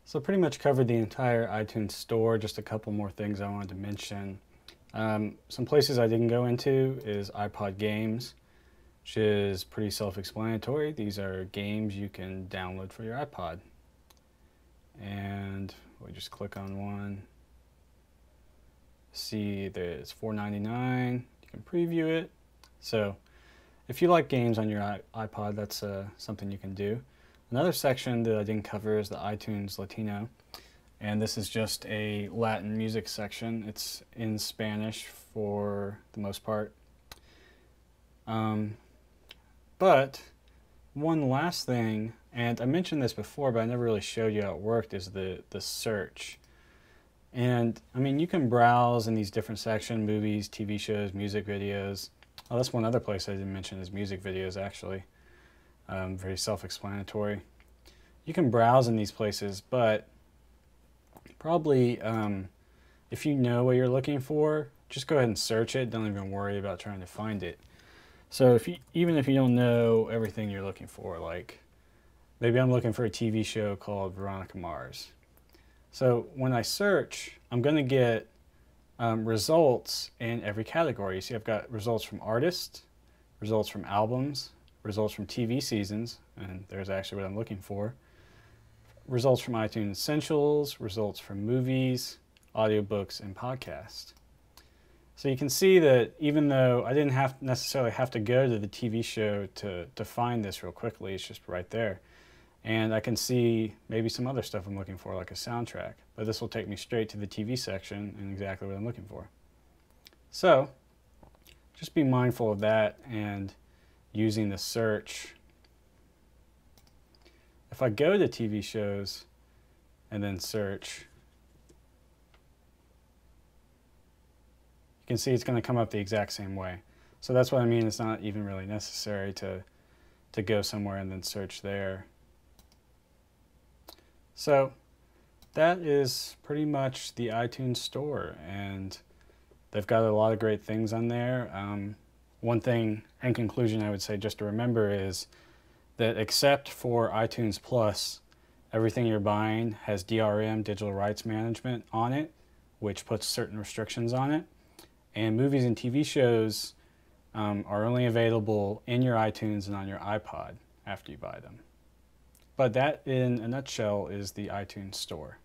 So pretty much covered the entire iTunes store. Just a couple more things I wanted to mention. Some places I didn't go into is iPod Games, which is pretty self-explanatory. These are games you can download for your iPod. And we just click on one. See that it's $4.99. You can preview it. So if you like games on your iPod, that's something you can do. Another section that I didn't cover is the iTunes Latino, and this is just a Latin music section. It's in Spanish for the most part. But one last thing, and I mentioned this before, but I never really showed you how it worked, is the search. And I mean, you can browse in these different sections: movies, TV shows, music videos. Oh, that's one other place I didn't mention is music videos, actually. Very self-explanatory. You can browse in these places, but probably if you know what you're looking for, just go ahead and search it. Don't even worry about trying to find it. So even if you don't know everything you're looking for, like maybe I'm looking for a TV show called Veronica Mars. So when I search, I'm going to get results in every category. See, I've got results from artists, results from albums, results from TV seasons, and there's actually what I'm looking for. Results from iTunes Essentials, results from movies, audiobooks, and podcasts. So you can see that even though I didn't necessarily have to go to the TV show to find this real quickly, it's just right there. And I can see maybe some other stuff I'm looking for, like a soundtrack. But this will take me straight to the TV section and exactly what I'm looking for. So just be mindful of that and using the search. If I go to TV shows and then search, you can see it's going to come up the exact same way. So that's what I mean. It's not even really necessary to go somewhere and then search there. So that is pretty much the iTunes store, and they've got a lot of great things on there. One thing in conclusion I would say just to remember is that except for iTunes Plus, everything you're buying has DRM, digital rights management, on it, which puts certain restrictions on it. And movies and TV shows are only available in your iTunes and on your iPod after you buy them. But that, in a nutshell, is the iTunes Store.